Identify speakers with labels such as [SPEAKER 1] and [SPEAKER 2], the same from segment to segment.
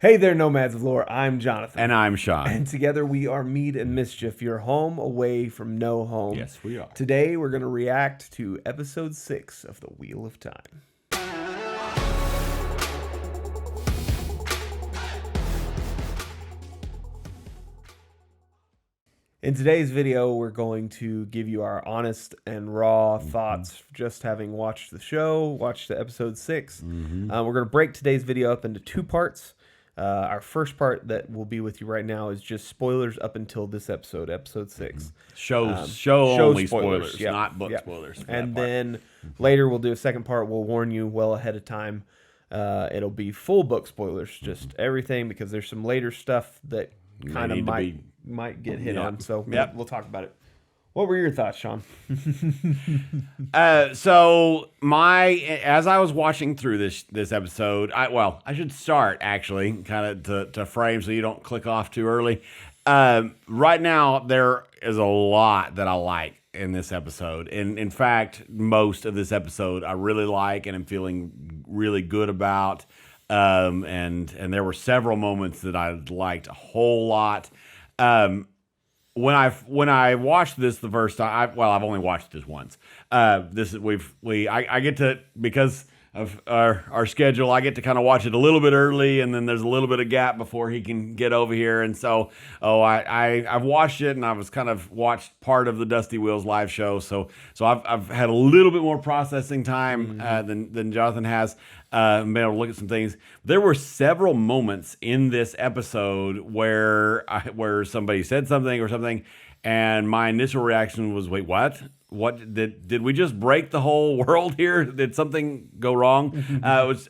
[SPEAKER 1] Hey there, Nomads of Lore. I'm Jonathan.
[SPEAKER 2] And I'm Sean.
[SPEAKER 1] And together we are Mead and Mischief, your home away from no home.
[SPEAKER 2] Yes, we are.
[SPEAKER 1] Today we're going to react to episode 6 of The Wheel of Time. In today's video, we're going to give you our honest and raw thoughts just having watched the show, watched the episode 6. We're going to break today's video up into two parts. Our first part that will be with you right now is just spoilers up until this episode, episode 6.
[SPEAKER 2] Show only spoilers,
[SPEAKER 1] yep,
[SPEAKER 2] not book
[SPEAKER 1] yep.
[SPEAKER 2] spoilers.
[SPEAKER 1] And then later we'll do a second part. We'll warn you well ahead of time. It'll be full book spoilers, just everything, because there's some later stuff that kind of might get hit on. So we'll talk about it. What were your thoughts, Sean?
[SPEAKER 2] So as I was watching through this episode, I should start actually kind of to frame so you don't click off too early. Right now there is a lot that I like in this episode, and in fact, most of this episode I really like and I'm feeling really good about. And there were several moments that I liked a whole lot. When I watched this the first time, I've only watched this once. I get to, because of our schedule, I get to kind of watch it a little bit early, and then there's a little bit of gap before he can get over here. And so, I've watched it, and I was kind of watched part of the Dusty Wheels live show. So I've had a little bit more processing time than Jonathan has. Been able to look at some things. There were several moments in this episode where somebody said something or something, and my initial reaction was, "Wait, what? What did we just break the whole world here? Did something go wrong?"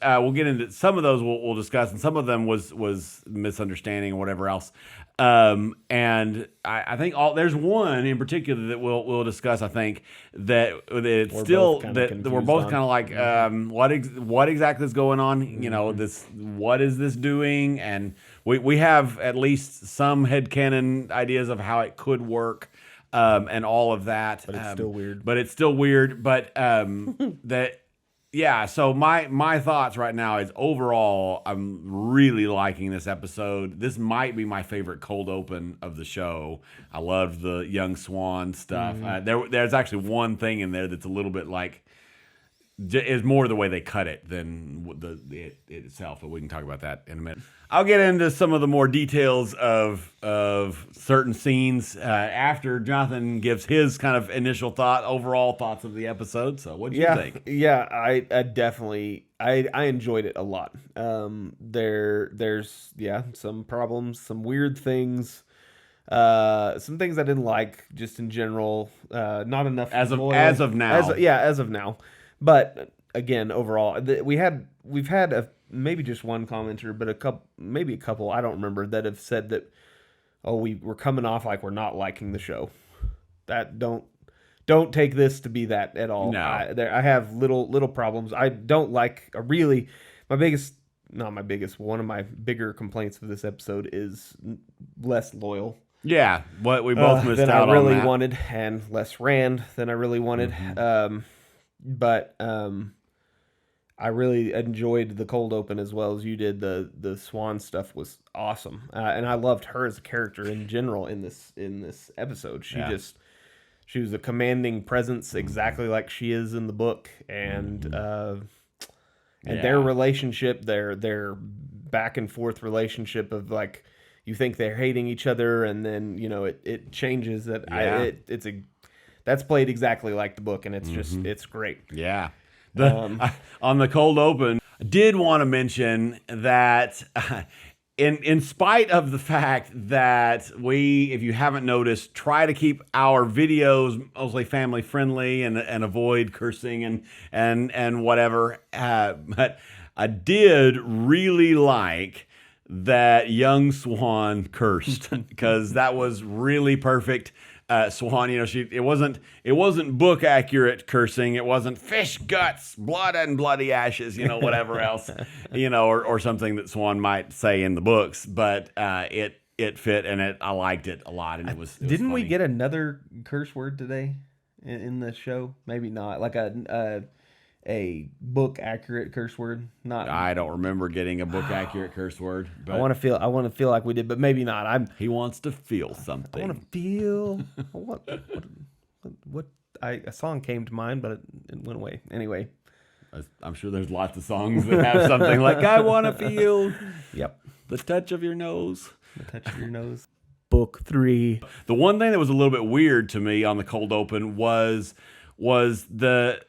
[SPEAKER 2] We'll get into some of those. We'll discuss, and some of them was misunderstanding or whatever else. And I think there's one in particular that we'll discuss. I think that it's we're both kind of like, what exactly is going on? You know, what is this doing? And we have at least some headcanon ideas of how it could work. And all of that.
[SPEAKER 1] But it's still weird.
[SPEAKER 2] Yeah, so my thoughts right now is overall, I'm really liking this episode. This might be my favorite cold open of the show. I loved the young swan stuff. There's actually one thing in there that's a little bit like, is more the way they cut it than it itself, but we can talk about that in a minute. I'll get into some of the more details of certain scenes after Jonathan gives his kind of initial overall thoughts of the episode. So what did you think?
[SPEAKER 1] Yeah, I definitely I enjoyed it a lot. There's some problems, some weird things. Some things I didn't like just in general. Not enough
[SPEAKER 2] as of now.
[SPEAKER 1] As of now. But again, overall, we've had maybe just one commenter, but maybe a couple, I don't remember, that have said that, we're coming off like we're not liking the show. That don't take this to be that at all.
[SPEAKER 2] No.
[SPEAKER 1] I have little problems. I don't like one of my bigger complaints of this episode is less loyal.
[SPEAKER 2] Yeah, what we both missed out on
[SPEAKER 1] I really
[SPEAKER 2] that.
[SPEAKER 1] wanted, and less Rand than I really wanted. But I really enjoyed the cold open as well as you did. The swan stuff was awesome, and I loved her as a character in general in this episode. She was a commanding presence, exactly like she is in the book, and their relationship, their back and forth relationship of like, you think they're hating each other, and then it changes that. That's played exactly like the book, and it's it's great.
[SPEAKER 2] Yeah. On the cold open, I did want to mention that in spite of the fact that we, if you haven't noticed, try to keep our videos mostly family friendly and avoid cursing and whatever, but I did really like that young swan cursed, because that was really perfect. Swan, it wasn't book accurate cursing. It wasn't fish guts, blood and bloody ashes, whatever else, or something that Swan might say in the books. But it fit, and I liked it a lot, and it was.
[SPEAKER 1] Didn't
[SPEAKER 2] funny.
[SPEAKER 1] we get another curse word today in the show? Maybe not. Like a book accurate curse word. Not
[SPEAKER 2] I don't remember getting a book accurate curse word, but
[SPEAKER 1] I want to feel like we did, but maybe not.
[SPEAKER 2] he wants to feel
[SPEAKER 1] I want
[SPEAKER 2] something.
[SPEAKER 1] to feel what a song came to mind, but it went away. Anyway,
[SPEAKER 2] I'm sure there's lots of songs that have something like "I want to feel
[SPEAKER 1] yep.
[SPEAKER 2] the touch of your nose."
[SPEAKER 1] The touch of your nose. Book 3.
[SPEAKER 2] The one thing that was a little bit weird to me on the cold open was the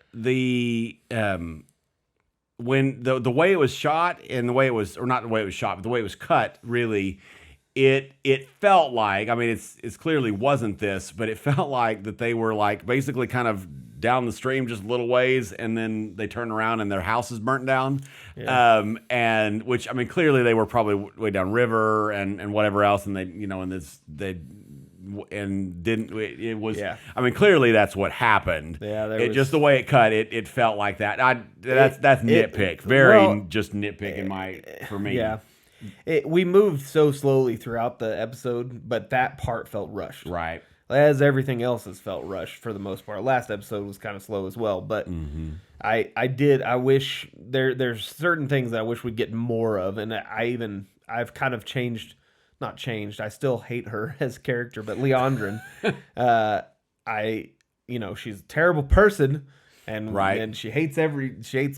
[SPEAKER 2] when the way it was shot and the way it was, or not the way it was shot, but the way it was cut, really, it felt like, I mean, it's clearly wasn't this, but it felt like that they were like basically kind of down the stream just a little ways, and then they turn around and their house is burnt down.
[SPEAKER 1] Yeah.
[SPEAKER 2] And which, I mean, clearly they were probably way down river and whatever else, and they, you know, and this they and didn't it was
[SPEAKER 1] Yeah.
[SPEAKER 2] I mean, clearly that's what happened.
[SPEAKER 1] Yeah, there
[SPEAKER 2] it
[SPEAKER 1] was-
[SPEAKER 2] just the way it cut, it felt like that. That's nitpick, just nitpick for me.
[SPEAKER 1] Yeah. We moved so slowly throughout the episode, but that part felt rushed.
[SPEAKER 2] Right.
[SPEAKER 1] As everything else has felt rushed for the most part. Last episode was kind of slow as well, but I wish there's certain things that I wish we'd get more of, and I've kind of not changed. I still hate her as character, but Leandrin, she's a terrible person, and
[SPEAKER 2] Right.
[SPEAKER 1] and she hates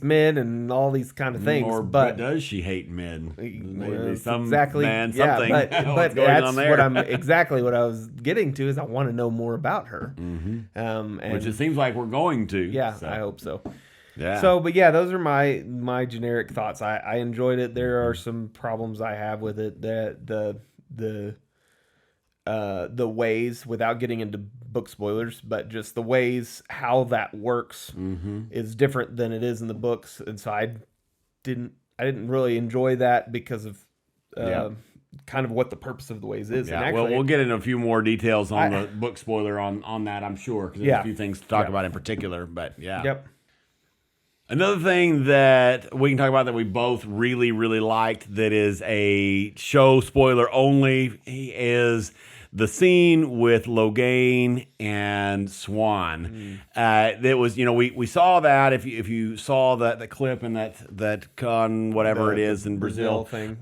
[SPEAKER 1] men and all these kind of things.
[SPEAKER 2] Or
[SPEAKER 1] but
[SPEAKER 2] does she hate men? Maybe some
[SPEAKER 1] exactly,
[SPEAKER 2] man,
[SPEAKER 1] yeah,
[SPEAKER 2] something.
[SPEAKER 1] but
[SPEAKER 2] What's going
[SPEAKER 1] that's
[SPEAKER 2] on there?
[SPEAKER 1] what I'm exactly what I was getting to is I want to know more about her. And
[SPEAKER 2] Which it seems like we're going to.
[SPEAKER 1] yeah,
[SPEAKER 2] so.
[SPEAKER 1] I hope so.
[SPEAKER 2] Yeah.
[SPEAKER 1] So, but yeah, those are my generic thoughts. I enjoyed it. There are some problems I have with it. The ways, without getting into book spoilers, but just the ways how that works is different than it is in the books, and so I didn't really enjoy that because of kind of what the purpose of the ways is.
[SPEAKER 2] Yeah,
[SPEAKER 1] And actually,
[SPEAKER 2] we'll get into a few more details on the book spoiler on that, I'm sure, because there's a few things to talk about in particular. But yeah.
[SPEAKER 1] Yep.
[SPEAKER 2] Another thing that we can talk about that we both really, really liked that is a show spoiler only is the scene with Logain and Swan. That was, we saw that if you saw the clip in that con whatever it is in Brazil
[SPEAKER 1] thing.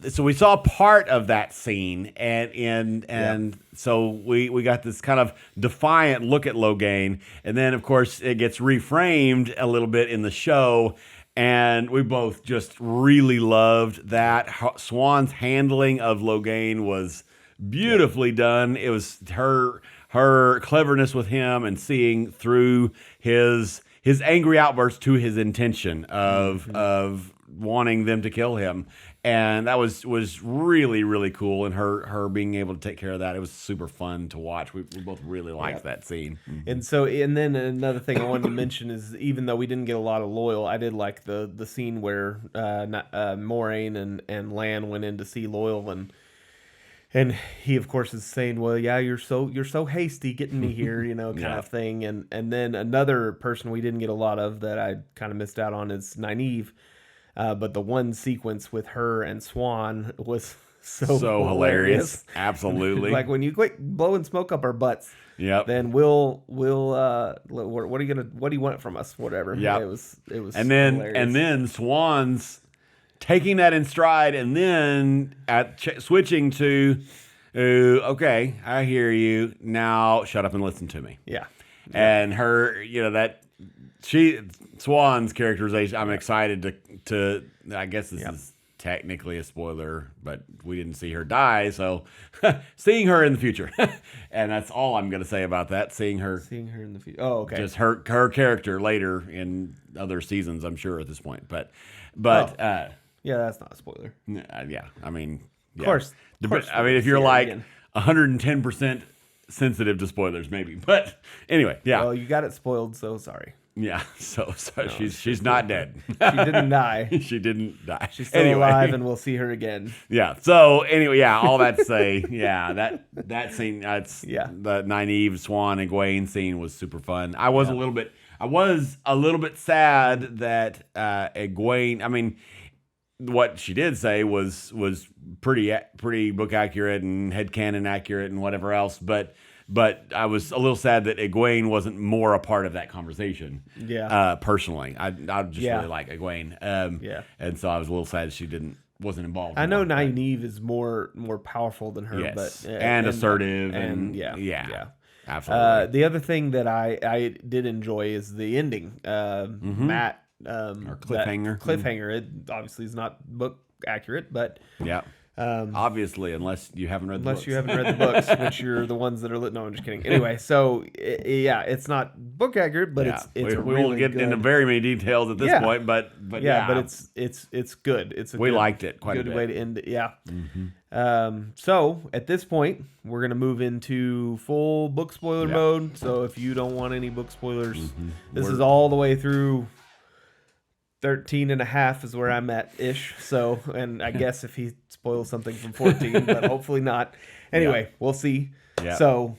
[SPEAKER 2] So we saw part of that scene, and so we got this kind of defiant look at Logain, and then of course it gets reframed a little bit in the show. And we both just really loved that. Swan's handling of Logain was beautifully done. It was her cleverness with him and seeing through his angry outburst to his intention of wanting them to kill him. And that was really, really cool. And her being able to take care of that, it was super fun to watch. We both really liked that scene.
[SPEAKER 1] And then another thing I wanted to mention is, even though we didn't get a lot of Loyal, I did like the scene where Moraine and Lan went in to see Loyal, and he, of course, is saying, "Well, yeah, you're so hasty getting me here," kind of thing. And then another person we didn't get a lot of that I kind of missed out on is Nynaeve. But the one sequence with her and Swan was so hilarious.
[SPEAKER 2] Absolutely.
[SPEAKER 1] Like, when you quit blowing smoke up our butts, then we'll what do you want from us? Whatever.
[SPEAKER 2] Yeah.
[SPEAKER 1] It was
[SPEAKER 2] and then
[SPEAKER 1] hilarious.
[SPEAKER 2] and then Swan's taking that in stride, and then switching to, okay, I hear you now. Shut up and listen to me.
[SPEAKER 1] Yeah.
[SPEAKER 2] And her, Swan's characterization. I'm excited to. I guess this is technically a spoiler, but we didn't see her die, so seeing her in the future, and that's all I'm going to say about that. Seeing her
[SPEAKER 1] in the future. Oh, okay.
[SPEAKER 2] Just her character later in other seasons, I'm sure at this point, but.
[SPEAKER 1] Yeah, that's not a spoiler.
[SPEAKER 2] Yeah, I mean,
[SPEAKER 1] Of course.
[SPEAKER 2] I mean, if you're like 110% sensitive to spoilers, maybe. But anyway, yeah.
[SPEAKER 1] Well, you got it spoiled, so sorry.
[SPEAKER 2] Yeah, so she's not dead.
[SPEAKER 1] She didn't die.
[SPEAKER 2] She didn't die.
[SPEAKER 1] She's still alive, and we'll see her again.
[SPEAKER 2] Yeah. So anyway, all that to say, that scene, the Nynaeve, Swan, and Egwene scene was super fun. I was a little bit sad that Egwene. I mean, what she did say was pretty book accurate and headcanon accurate and whatever else, but but I was a little sad that Egwene wasn't more a part of that conversation.
[SPEAKER 1] Yeah.
[SPEAKER 2] Personally, I just
[SPEAKER 1] Yeah.
[SPEAKER 2] really like Egwene.
[SPEAKER 1] Yeah.
[SPEAKER 2] And so I was a little sad she wasn't involved.
[SPEAKER 1] I know
[SPEAKER 2] more, but-
[SPEAKER 1] Nynaeve is more powerful than her,
[SPEAKER 2] Yes.
[SPEAKER 1] but
[SPEAKER 2] and assertive and
[SPEAKER 1] yeah.
[SPEAKER 2] Absolutely.
[SPEAKER 1] The other thing that I did enjoy is the ending. Matt or
[SPEAKER 2] cliffhanger.
[SPEAKER 1] Cliffhanger. It obviously is not book accurate, but
[SPEAKER 2] yeah. Obviously, unless you haven't read the
[SPEAKER 1] unless
[SPEAKER 2] books.
[SPEAKER 1] you haven't read the books, which you're the ones that are lit. No, I'm just kidding. Anyway, so yeah, it's not book accurate, but it's
[SPEAKER 2] we
[SPEAKER 1] really
[SPEAKER 2] won't get
[SPEAKER 1] good,
[SPEAKER 2] into very many details at this
[SPEAKER 1] Yeah.
[SPEAKER 2] point, but
[SPEAKER 1] yeah, but it's good. It's a
[SPEAKER 2] we
[SPEAKER 1] good,
[SPEAKER 2] liked it quite a
[SPEAKER 1] good
[SPEAKER 2] bit.
[SPEAKER 1] way to end it. Yeah. So at this point, we're gonna move into full book spoiler mode. So if you don't want any book spoilers, this is all the way through 13 and a half is where I'm at ish. So, and I guess if he spoils something from 14, but hopefully not. Anyway, we'll see.
[SPEAKER 2] Yeah.
[SPEAKER 1] So,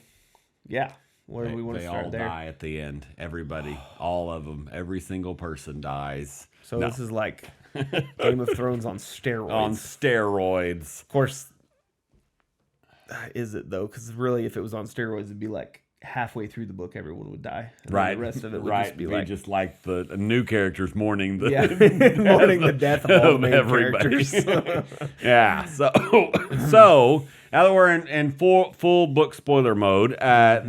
[SPEAKER 1] yeah. Where do we want to
[SPEAKER 2] They
[SPEAKER 1] start
[SPEAKER 2] all
[SPEAKER 1] there?
[SPEAKER 2] die at the end. Everybody, all of them, every single person dies.
[SPEAKER 1] So
[SPEAKER 2] No.
[SPEAKER 1] this is like Game of Thrones on steroids.
[SPEAKER 2] On steroids.
[SPEAKER 1] Of course, is it though? Because really, if it was on steroids, it'd be like halfway through the book, everyone would die. And then
[SPEAKER 2] Right.
[SPEAKER 1] The rest of it would
[SPEAKER 2] right.
[SPEAKER 1] just be
[SPEAKER 2] just like the new characters mourning the
[SPEAKER 1] mourning the death of all the main
[SPEAKER 2] everybody.
[SPEAKER 1] characters.
[SPEAKER 2] Yeah. So now that we're in full book spoiler mode, I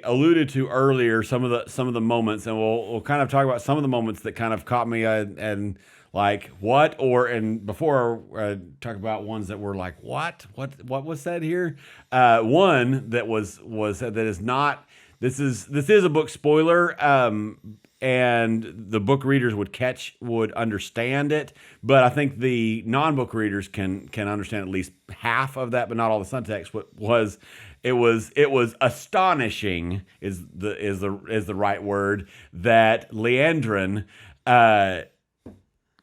[SPEAKER 2] alluded to earlier some of the moments, and we'll kind of talk about some of the moments that kind of caught me and like what and before talk about ones that were like what was said here. One that was said that is not. This is a book spoiler. And the book readers would understand it, but I think the non-book readers can understand at least half of that, but not all the subtext. It was astonishing is the right word that Leandrin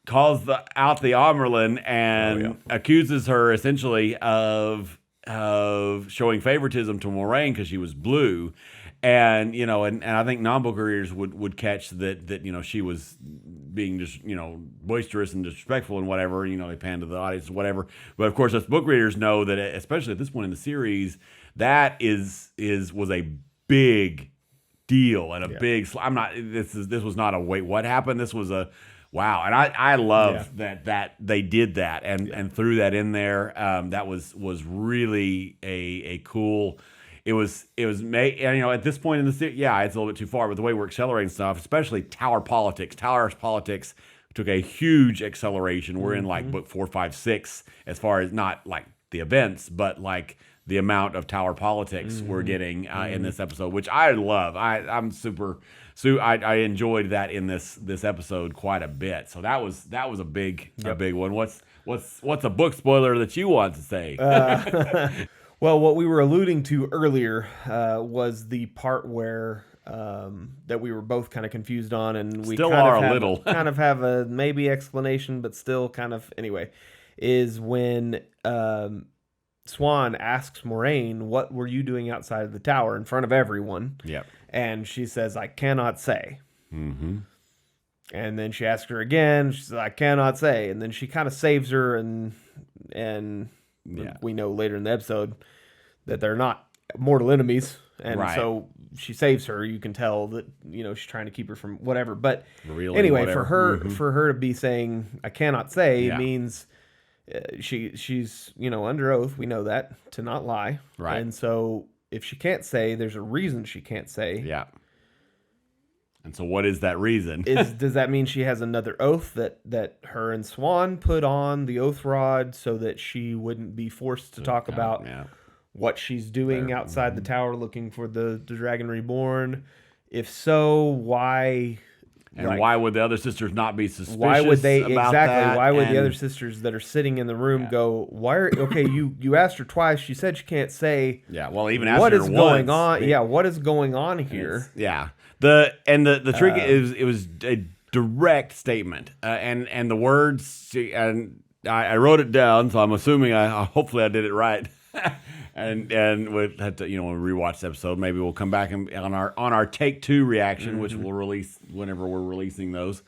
[SPEAKER 2] calls out the Amerlin and accuses her essentially of showing favoritism to Moiraine because she was blue. And and I think non-book readers would catch that she was being just boisterous and disrespectful and whatever. They pan to the audience, whatever. But of course, us book readers know that, especially at this point in the series, that was a big deal and a big. I'm not. This was not a wait. What happened? This was a wow. And I love that they did that and threw that in there. That was really a cool. It was made, at this point in the series, it's a little bit too far, but the way we're accelerating stuff, especially Tower politics took a huge acceleration. We're in like book 4, 5, 6, as far as not like the events, but like the amount of Tower politics we're getting in this episode, which I love. I'm super. So I enjoyed that in this episode quite a bit. So that was a big one. What's a book spoiler that you want to say?
[SPEAKER 1] Well, what we were alluding to earlier was the part where that we were both kind of confused on, and we
[SPEAKER 2] Still
[SPEAKER 1] kind
[SPEAKER 2] are
[SPEAKER 1] of
[SPEAKER 2] a
[SPEAKER 1] have,
[SPEAKER 2] little.
[SPEAKER 1] kind of have a maybe explanation, but still kind of anyway. Is when Swan asks Moiraine, "What were you doing outside of the tower in front of everyone?"
[SPEAKER 2] Yep.
[SPEAKER 1] And she says, "I cannot say."
[SPEAKER 2] Mm-hmm.
[SPEAKER 1] And then she asks her again. She says, "I cannot say." And then she kind of saves her, and we know later in the episode that they're not mortal enemies, and so she saves her. You can tell that she's trying to keep her from whatever. But
[SPEAKER 2] really,
[SPEAKER 1] anyway,
[SPEAKER 2] whatever.
[SPEAKER 1] for her to be saying "I cannot say" means she's under oath. We know that to not lie,
[SPEAKER 2] right?
[SPEAKER 1] And so if she can't say, there's a reason she can't say.
[SPEAKER 2] Yeah. And so, what is that reason?
[SPEAKER 1] Does that mean she has another oath that her and Swan put on the oath rod so that she wouldn't be forced to talk about what she's doing outside the tower looking for the Dragon Reborn? If so, why?
[SPEAKER 2] And why would the other sisters not be suspicious?
[SPEAKER 1] Why would they
[SPEAKER 2] about that?
[SPEAKER 1] Why would the other sisters that are sitting in the room go? Why are you asked her twice? She said she can't say.
[SPEAKER 2] Yeah. Well, even asked
[SPEAKER 1] what
[SPEAKER 2] her
[SPEAKER 1] is going
[SPEAKER 2] once.
[SPEAKER 1] on? What is going on here?
[SPEAKER 2] The trick is it was a direct statement, and the words, and I wrote it down, so I'm assuming hopefully I did it right. and we'll have to when we rewatch the episode, maybe we'll come back and on our take 2 reaction, which we'll release whenever we're releasing those.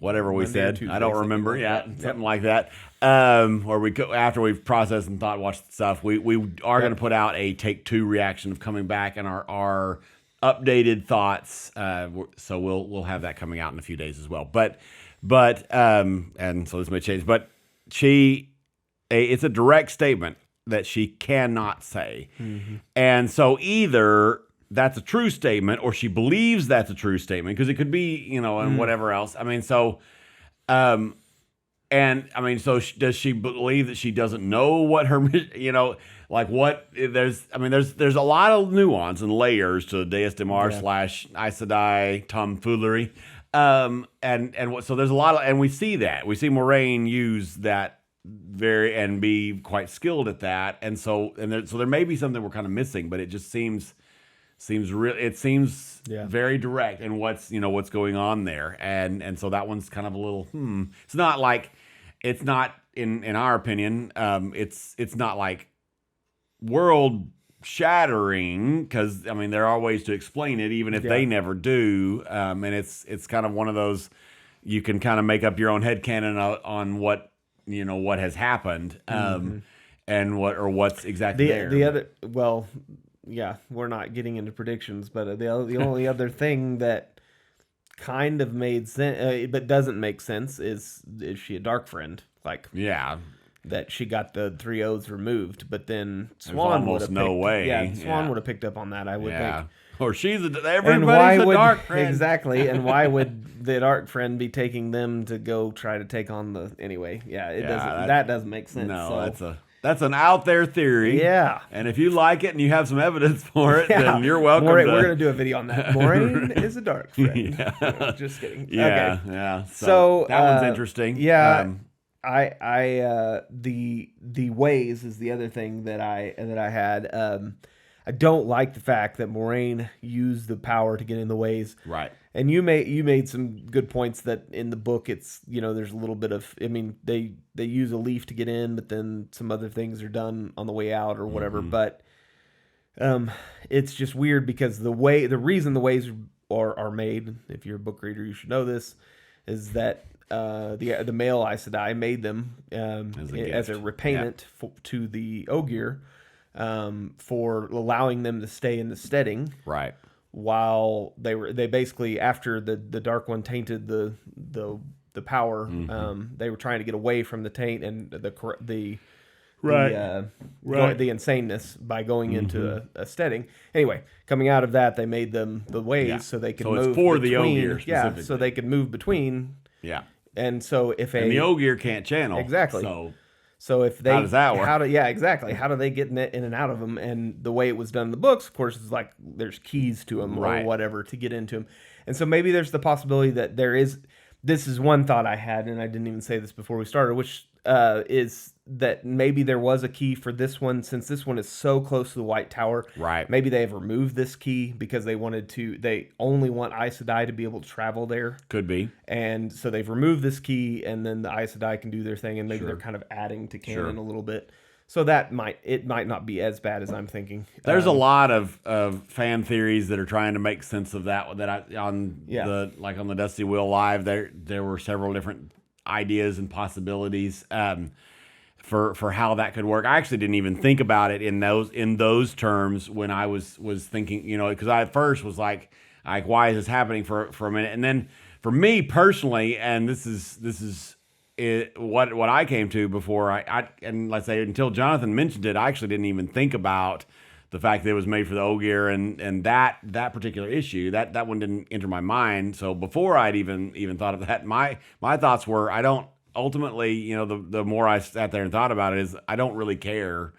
[SPEAKER 2] whatever we
[SPEAKER 1] Monday or
[SPEAKER 2] said.
[SPEAKER 1] Tuesday,
[SPEAKER 2] I don't
[SPEAKER 1] something
[SPEAKER 2] remember.
[SPEAKER 1] like
[SPEAKER 2] Yeah,
[SPEAKER 1] that.
[SPEAKER 2] something like that. Or we go after we've processed and watched the stuff. We are going to put out a take 2 reaction of coming back and our updated thoughts. So we'll have that coming out in a few days as well. But and so this may change. But it's a direct statement that she cannot say, and so either that's a true statement or she believes that's a true statement, because it could be, and whatever else. I mean, so. And I mean, so does she believe that she doesn't know what her, like what there's a lot of nuance and layers to Deus Damar / Aes Sedai tomfoolery. So there's a lot of, and we see Moraine use that and be quite skilled at that. And so there may be something we're kind of missing, but it just seems real. It seems very direct in what's going on there. And so that one's kind of a little, It's not like, it's not in our opinion, it's not like world shattering, because I mean there are ways to explain it even if they never do. And it's kind of one of those, you can kind of make up your own headcanon on what what has happened, and what's exactly there.
[SPEAKER 1] The other, well, yeah, we're not getting into predictions, but the only other thing that kind of made sense, but doesn't make sense, is she a dark friend? Like, that she got the 3 O's removed, but then Swan would have Swan would have picked up on that, I would think.
[SPEAKER 2] Or everybody's a dark friend.
[SPEAKER 1] Exactly, and why would the dark friend be taking them to go try to take on the, anyway? That doesn't make sense.
[SPEAKER 2] No, that's an out there theory.
[SPEAKER 1] Yeah.
[SPEAKER 2] And if you like it and you have some evidence for it, then you're welcome.
[SPEAKER 1] We're going to do a video on that. Moraine is a dark friend. No, just kidding.
[SPEAKER 2] Yeah.
[SPEAKER 1] Okay.
[SPEAKER 2] Yeah. So that one's interesting.
[SPEAKER 1] Yeah. The ways is the other thing that I had. I don't like the fact that Moraine used the power to get in the ways.
[SPEAKER 2] Right.
[SPEAKER 1] And you made some good points that in the book it's, there's a little bit of, I mean, they use a leaf to get in, but then some other things are done on the way out or whatever. But it's just weird because the reason the ways are made, if you're a book reader, you should know this, is that the male Aes Sedai made them as a repayment to the Ogier, for allowing them to stay in the steading.
[SPEAKER 2] Right.
[SPEAKER 1] While they basically, after the Dark One tainted the power, they were trying to get away from the taint and the insaneness by going into a steading. Anyway, coming out of that, they made them the ways so they could move
[SPEAKER 2] it's for
[SPEAKER 1] between,
[SPEAKER 2] the Ogier
[SPEAKER 1] so they could move between.
[SPEAKER 2] Yeah.
[SPEAKER 1] And so if
[SPEAKER 2] the Ogier can't channel.
[SPEAKER 1] Exactly. So if they,
[SPEAKER 2] how does that work?
[SPEAKER 1] Exactly. How do they get in and out of them? And the way it was done in the books, of course, is like there's keys to them or whatever to get into them. And so maybe there's the possibility that this is one thought I had, and I didn't even say this before we started, which is that maybe there was a key for this one, since this one is so close to the White Tower.
[SPEAKER 2] Right.
[SPEAKER 1] Maybe they have removed this key because they only want Aes Sedai to be able to travel there.
[SPEAKER 2] Could be.
[SPEAKER 1] And so they've removed this key, and then the Aes Sedai can do their thing, and maybe they're kind of adding to canon a little bit. So it might not be as bad as I'm thinking.
[SPEAKER 2] There's a lot of fan theories that are trying to make sense of that. On the Dusty Wheel Live, there were several different ideas and possibilities for how that could work. I actually didn't even think about it in those terms when I was thinking, because I at first was like why is this happening for a minute, and then for me personally, and this is what I came to before and let's say until Jonathan mentioned it, I actually didn't even think about the fact that it was made for the Ogier and that particular issue. That one didn't enter my mind. So before I'd even thought of that, my thoughts were, I don't ultimately, the more I sat there and thought about it, is I don't really care.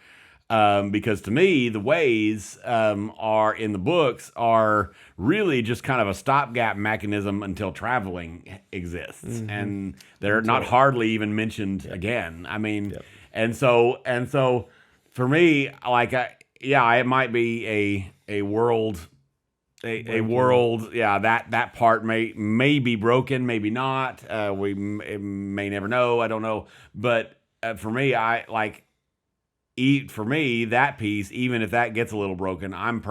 [SPEAKER 2] Because to me, the ways are in the books are really just kind of a stopgap mechanism until traveling exists, and they're not hardly even mentioned again. I mean, and so for me, like, it might be a world. A world, that part may be broken, maybe not. We may never know. I don't know, but for me, for me, that piece, even if that gets a little broken, I'm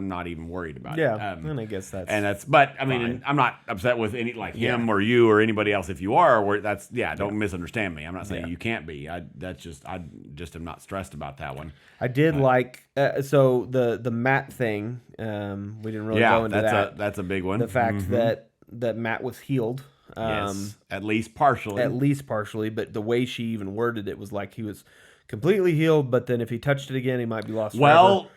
[SPEAKER 2] not even worried about
[SPEAKER 1] Yeah,
[SPEAKER 2] it.
[SPEAKER 1] and I guess that's
[SPEAKER 2] but I mean, I'm not upset with any him or you or anybody else. If you are, don't misunderstand me. I'm not saying you can't be. I just am not stressed about that one.
[SPEAKER 1] I did like so the Matt thing. We didn't really go into that.
[SPEAKER 2] That's a big one.
[SPEAKER 1] The fact that Matt was healed.
[SPEAKER 2] Yes, at least partially.
[SPEAKER 1] But the way she even worded it was like he was completely healed, but then if he touched it again, he might be lost forever.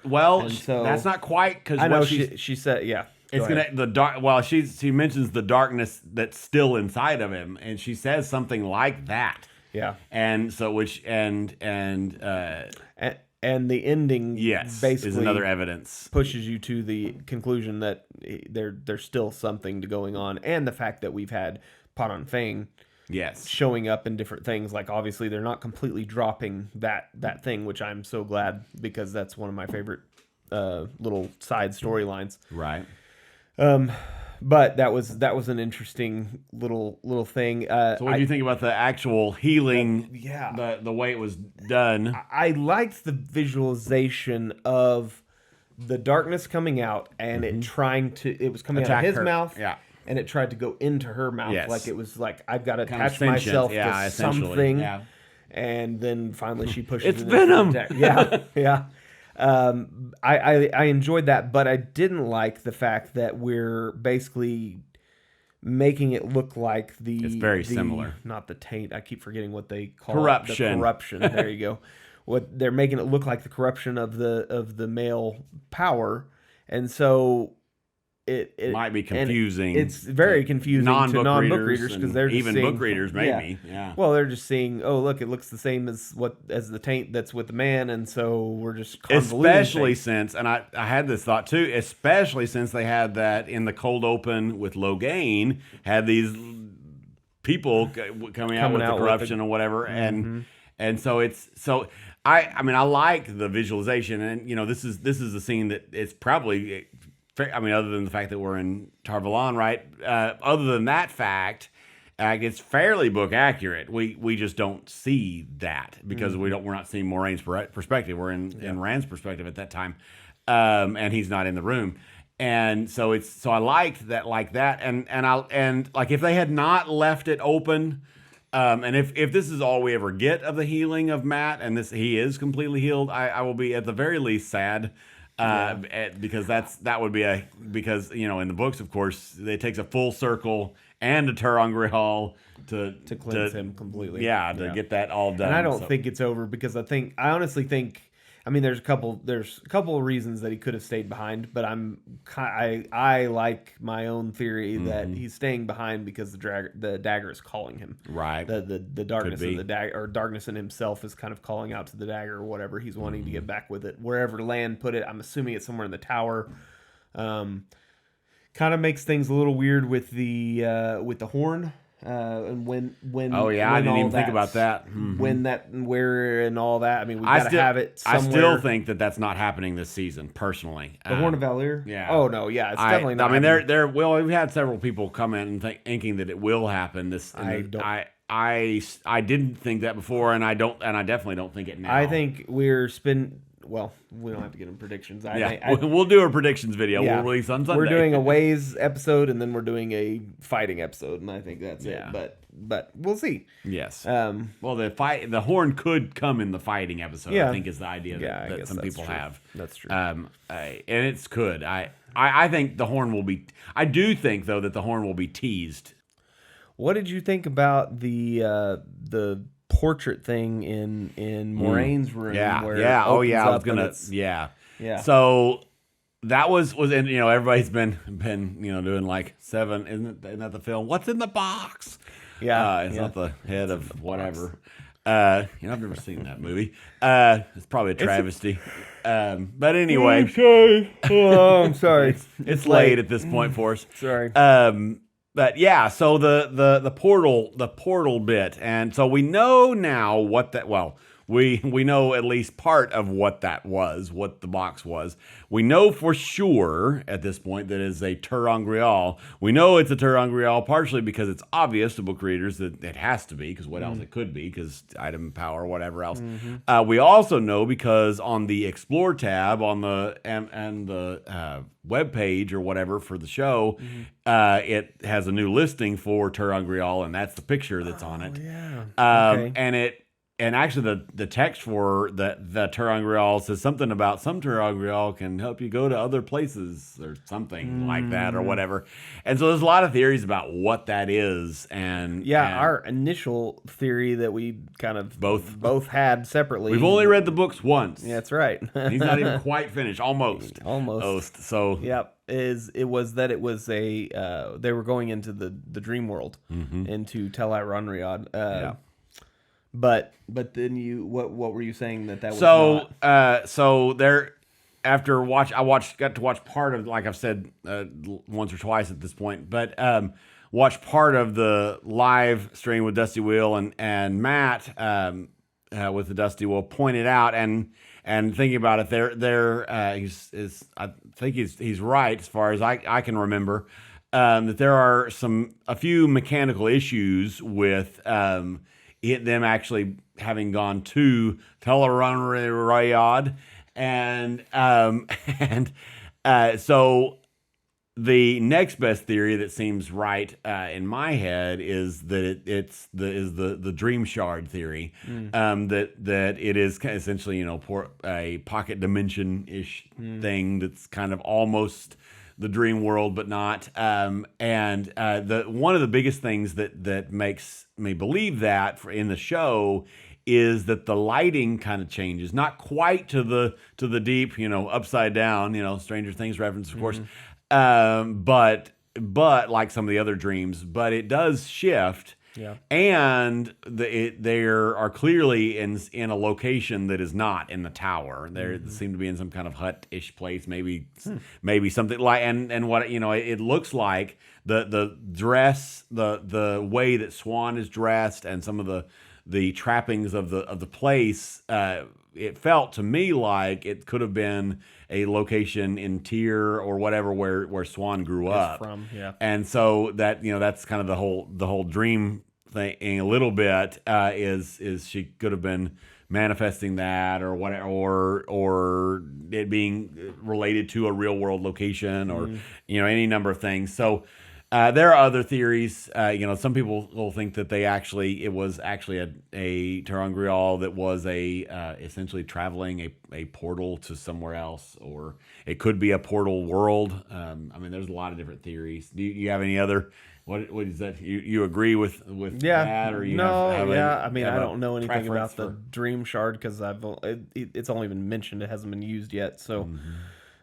[SPEAKER 2] So that's not quite, because
[SPEAKER 1] I know she said, yeah.
[SPEAKER 2] It's the dark. Well, she mentions the darkness that's still inside of him, and she says something like that.
[SPEAKER 1] Yeah.
[SPEAKER 2] And so and
[SPEAKER 1] the ending, basically
[SPEAKER 2] is another evidence,
[SPEAKER 1] pushes you to the conclusion that there's still something going on, and the fact that we've had Paran Fang showing up in different things. Like, obviously they're not completely dropping that thing, which I'm so glad, because that's one of my favorite little side storylines.
[SPEAKER 2] Right.
[SPEAKER 1] But that was an interesting little thing.
[SPEAKER 2] So what do you think about the actual healing? The way it was done.
[SPEAKER 1] I liked the visualization of the darkness coming out, and it was coming out of his mouth.
[SPEAKER 2] Yeah.
[SPEAKER 1] And it tried to go into her mouth.
[SPEAKER 2] Yes.
[SPEAKER 1] Like, it was like, I've got to attach myself to something.
[SPEAKER 2] Yeah.
[SPEAKER 1] And then finally she pushes
[SPEAKER 2] it's Venom.
[SPEAKER 1] Yeah. I enjoyed that, but I didn't like the fact that we're basically making it look like
[SPEAKER 2] it's very similar.
[SPEAKER 1] Not the taint. I keep forgetting what they call
[SPEAKER 2] corruption.
[SPEAKER 1] It. The corruption. There you go. What they're making it look like, the corruption of the male power, and so it
[SPEAKER 2] might be confusing.
[SPEAKER 1] It's very confusing to non-book readers, because they're just
[SPEAKER 2] even
[SPEAKER 1] seeing,
[SPEAKER 2] book readers maybe. Yeah.
[SPEAKER 1] Well, they're just seeing, oh, look, it looks the same as the taint that's with the man, and so we're just convoluting
[SPEAKER 2] especially
[SPEAKER 1] things.
[SPEAKER 2] Since, and I had this thought too, especially since they had that in the cold open with Logain, had these people coming out with the corruption or whatever, and so I mean, I like the visualization, and this is a scene that it's probably. I mean, other than the fact that we're in Tar Valon, right? Other than that fact, it's fairly book accurate. We just don't see that, because we're not seeing Moiraine's perspective. We're in Rand's perspective at that time, and he's not in the room. And so I liked that like that, and like if they had not left it open, and if this is all we ever get of the healing of Matt, and he is completely healed, I will be at the very least sad. Because that would be because in the books, of course, it takes a full circle and a Terangrial to
[SPEAKER 1] cleanse him completely.
[SPEAKER 2] To get that all done.
[SPEAKER 1] And I don't think it's over, because I honestly think, I mean, there's a couple of reasons that he could have stayed behind, but I like my own theory that he's staying behind because the dagger is calling him.
[SPEAKER 2] Right.
[SPEAKER 1] The darkness of the dagger, or darkness in himself, is kind of calling out to the dagger, or whatever he's wanting to get back with it. Wherever Lan put it, I'm assuming it's somewhere in the tower. Kind of makes things a little weird with the horn. And when
[SPEAKER 2] I didn't even think about that.
[SPEAKER 1] Where and all that. I mean, we gotta have it somewhere.
[SPEAKER 2] I still think that's not happening this season, personally.
[SPEAKER 1] The Horn of Valir.
[SPEAKER 2] Yeah.
[SPEAKER 1] Oh no, yeah, it's definitely not.
[SPEAKER 2] I mean, we've had several people comment and thinking that it will happen. I didn't think that before, and I definitely don't think it now.
[SPEAKER 1] I think well, we don't have to get into predictions.
[SPEAKER 2] We'll do a predictions video.
[SPEAKER 1] Yeah.
[SPEAKER 2] We'll release on Sunday.
[SPEAKER 1] We're doing a Ways episode, and then we're doing a fighting episode, and I think that's it. But we'll see.
[SPEAKER 2] Yes. Well, the horn could come in the fighting episode. I think is the idea that some people have.
[SPEAKER 1] That's true.
[SPEAKER 2] And it's could. I think the horn will be. I do think though that the horn will be teased.
[SPEAKER 1] What did you think about the portrait thing in Moiraine's room?
[SPEAKER 2] Yeah.
[SPEAKER 1] I
[SPEAKER 2] was gonna. Yeah. So that was and everybody's been doing like 7. Isn't that the film? What's in the box?
[SPEAKER 1] Yeah.
[SPEAKER 2] It's not the head of whatever. I've never seen that movie. It's probably a travesty. But anyway,
[SPEAKER 1] I'm sorry.
[SPEAKER 2] It's late at this point for us.
[SPEAKER 1] Sorry.
[SPEAKER 2] But yeah, so the portal bit, and so we know now what that. Well, we know at least part of what that was, what the box was. We know for sure at this point that it's a ter'angreal. We know it's a ter'angreal partially because it's obvious to book readers that it has to be, because what else it could be, because item power, whatever else. We also know because on the Explore tab on the and the web page or whatever for the show, it has a new listing for ter'angreal, and that's the picture that's on it.
[SPEAKER 1] Yeah.
[SPEAKER 2] And actually, the text for the ter'angreal says something about some ter'angreal can help you go to other places or something like that or whatever. And so there's a lot of theories about what that is. And
[SPEAKER 1] Our initial theory that we kind of both had separately.
[SPEAKER 2] We've only read the books once.
[SPEAKER 1] Yeah, that's right.
[SPEAKER 2] He's not even quite finished. Almost. So
[SPEAKER 1] yep. It was a they were going into the dream world, into Tel Ranriad. But then what were you saying that was not?
[SPEAKER 2] So there, got to watch part of, like I've said once or twice at this point, but watched part of the live stream with Dusty Wheel and Matt with the Dusty Wheel pointed out, and thinking about it, I think he's right as far as I can remember, that there are a few mechanical issues with them actually having gone to Tel Ranriad, and so the next best theory that seems right in my head is that it's the dream shard theory, that it is essentially a pocket dimension ish thing that's kind of almost the dream world, but not. And one of the biggest things that makes me believe that in the show is that the lighting kind of changes, not quite to the deep, upside down, Stranger Things reference, of course, but like some of the other dreams, but it does shift.
[SPEAKER 1] Yeah.
[SPEAKER 2] And they are clearly in a location that is not in the tower. They seem to be in some kind of hut-ish place, maybe something like, and what it looks like the dress, the way that Swan is dressed, and some of the trappings of the place. It felt to me like it could have been a location in Tyr or whatever where Swan grew up
[SPEAKER 1] from. Yeah.
[SPEAKER 2] And so that's kind of the whole dream thing a little bit, is she could have been manifesting that or whatever, or it being related to a real world location, or any number of things. So there are other theories. Some people will think that it was actually a ter'angreal that was essentially traveling a portal to somewhere else, or it could be a portal world. There's a lot of different theories. Do you have any other? What is that? You agree with that, or you have
[SPEAKER 1] I don't know anything about the dream shard because it's only been mentioned. It hasn't been used yet. So,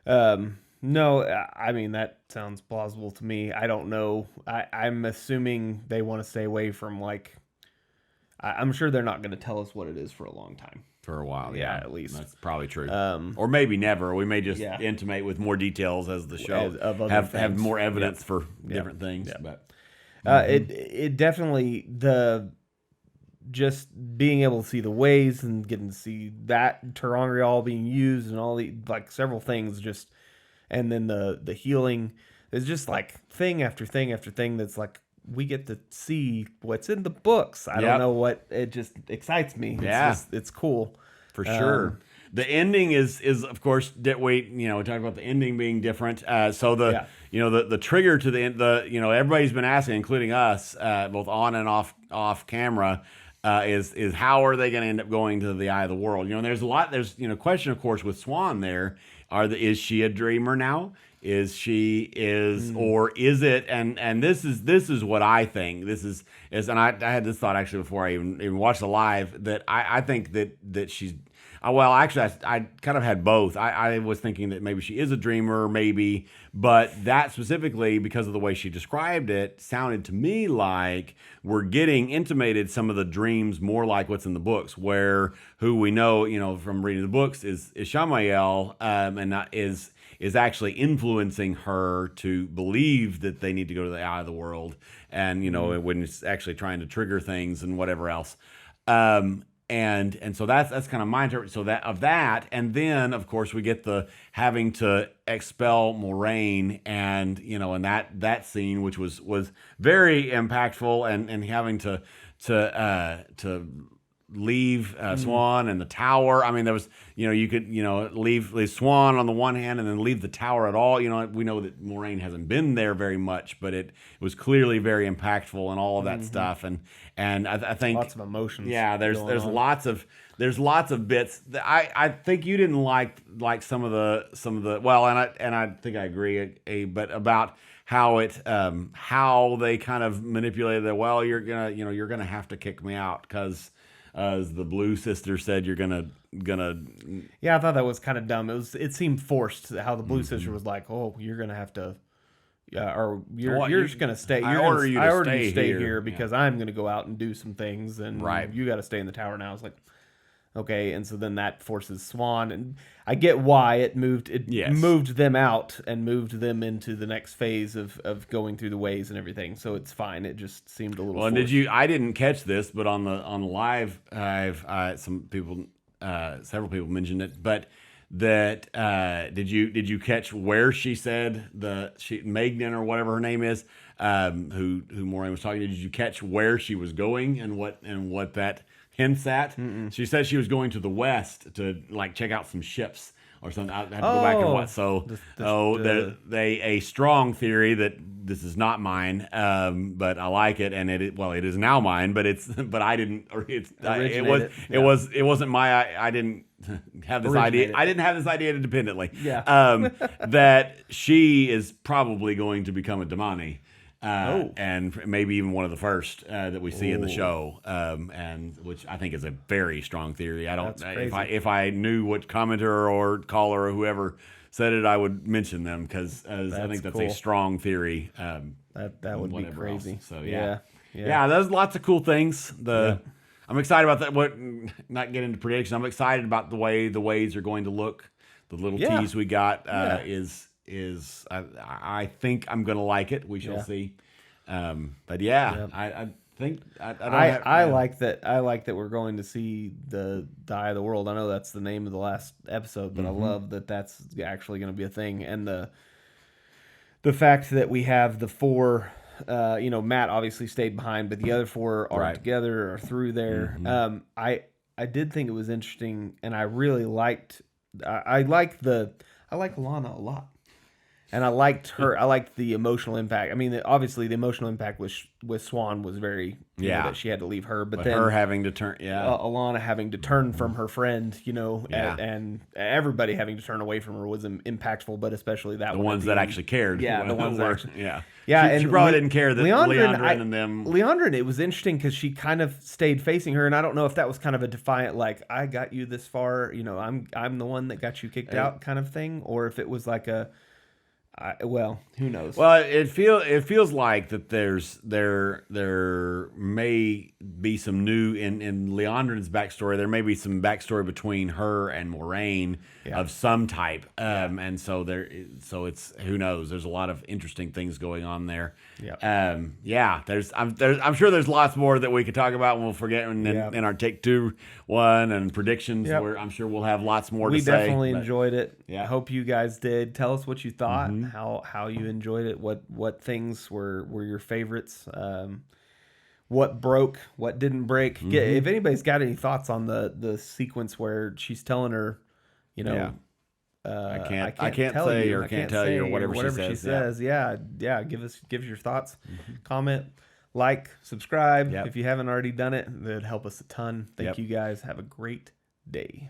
[SPEAKER 1] no, that sounds plausible to me. I don't know. I'm assuming they want to stay away from I'm sure they're not going to tell us what it is for a long time.
[SPEAKER 2] For a while,
[SPEAKER 1] yeah, at least
[SPEAKER 2] that's probably true. Or maybe never. We may just intimate with more details as the show have more evidence for different things.
[SPEAKER 1] Yeah.
[SPEAKER 2] But
[SPEAKER 1] it definitely, just being able to see the ways and getting to see that ter'angreal being used and all the several things, and then the healing is just thing after thing after thing that's we get to see what's in the books. I don't know what, it just excites me. It's cool.
[SPEAKER 2] For sure. The ending is of course, we talked about the ending being different. So the trigger to the end, everybody's been asking, including us, both on and off camera, is how are they going to end up going to the Eye of the World? There's question, of course, with Swan there. Is she a dreamer now? Or is it? And this is what I think. This is and I had this thought actually before I even watched the live, that I think that she's. Well, actually, I kind of had both. I was thinking that maybe she is a dreamer, maybe, but that specifically, because of the way she described it, sounded to me like we're getting intimated some of the dreams more like what's in the books, where who we know, from reading the books is Ishamael, and not is actually influencing her to believe that they need to go to the Eye of the World, and when it's actually trying to trigger things and whatever else. and so that's kind of my interpretation. So that of that, and then of course we get the having to expel Moraine, and and that scene, which was very impactful, and having to leave Swan and the tower. I mean, there was, you could, leave Swan on the one hand and then leave the tower at all. We know that Moraine hasn't been there very much, but it was clearly very impactful and all of that stuff. And I think
[SPEAKER 1] lots of emotions.
[SPEAKER 2] Yeah, there's
[SPEAKER 1] on.
[SPEAKER 2] lots of bits that I think you didn't like some of the well, and I think I agree, but about how how they kind of manipulated that. Well, you're gonna have to kick me out because, as the Blue Sister said, you're gonna.
[SPEAKER 1] Yeah, I thought that was kind of dumb. It seemed forced how the Blue Sister was like, "Oh, you're gonna have to, or you're just gonna stay.
[SPEAKER 2] I order you to stay
[SPEAKER 1] here because I'm gonna go out and do some things, and you got to stay in the tower now." I was like, okay, and so then that forces Swan, and I get why it moved them out and moved them into the next phase of going through the ways and everything. So it's fine. It just seemed a little.
[SPEAKER 2] Well,
[SPEAKER 1] forced.
[SPEAKER 2] I didn't catch this, but on the live, several people mentioned it, but that did you catch where she said Magnan or whatever her name is, who Moraine was talking to? Did you catch where she was going and what that hints at? She said she was going to the west to check out some ships or something. I had to go back and watch. So a strong theory that this is not mine, but I like it, and it is now mine, but I didn't, or it wasn't my. I didn't have this idea. I didn't have this idea independently.
[SPEAKER 1] Yeah.
[SPEAKER 2] That she is probably going to become a Damani. And maybe even one of the first that we see in the show, and which I think is a very strong theory. I don't. If I knew what commenter or caller or whoever said it, I would mention them because I think that's a strong theory.
[SPEAKER 1] That would be crazy.
[SPEAKER 2] Else. So yeah, there's lots of cool things. I'm excited about that. Not get into predictions. I'm excited about the way the ways are going to look. The little tease we got is I think I'm gonna like it. We shall see. But I think
[SPEAKER 1] I like that. I like that we're going to see the Eye of the World. I know that's the name of the last episode, but I love that that's actually going to be a thing. And the fact that we have the four. Matt obviously stayed behind, but the other four are together or through there. I did think it was interesting, and I really liked. I like Lana a lot. And I liked her. I liked the emotional impact. I mean, obviously, the emotional impact with Swan was very, that she had to leave her. But then
[SPEAKER 2] her having to turn,
[SPEAKER 1] Alana having to turn from her friend, and everybody having to turn away from her was impactful. But especially that
[SPEAKER 2] the ones that actually cared.
[SPEAKER 1] Yeah, the ones that actually,
[SPEAKER 2] yeah.
[SPEAKER 1] And
[SPEAKER 2] she probably didn't care that Leandrin and them.
[SPEAKER 1] Leandrin, it was interesting because she kind of stayed facing her, and I don't know if that was kind of a defiant, like, I got you this far, I'm the one that got you kicked out kind of thing, or if it was like a. Who knows?
[SPEAKER 2] Well, it feels like that there may be some new in Leandrin's backstory. There may be some backstory between her and Moraine of some type, and so it's who knows. There's a lot of interesting things going on there. I'm sure there's lots more that we could talk about, and we'll forget in our Take Two one and predictions. Where I'm sure we'll have lots more to say.
[SPEAKER 1] We definitely enjoyed it. I hope you guys did. Tell us what you thought, how you enjoyed it, what things were your favorites, what broke, what didn't break. If anybody's got any thoughts on the sequence where she's telling her,
[SPEAKER 2] I can't tell you or whatever she says.
[SPEAKER 1] Give us your thoughts. Comment, like, subscribe if you haven't already done it. That'd help us a ton. Thank you guys. Have a great day.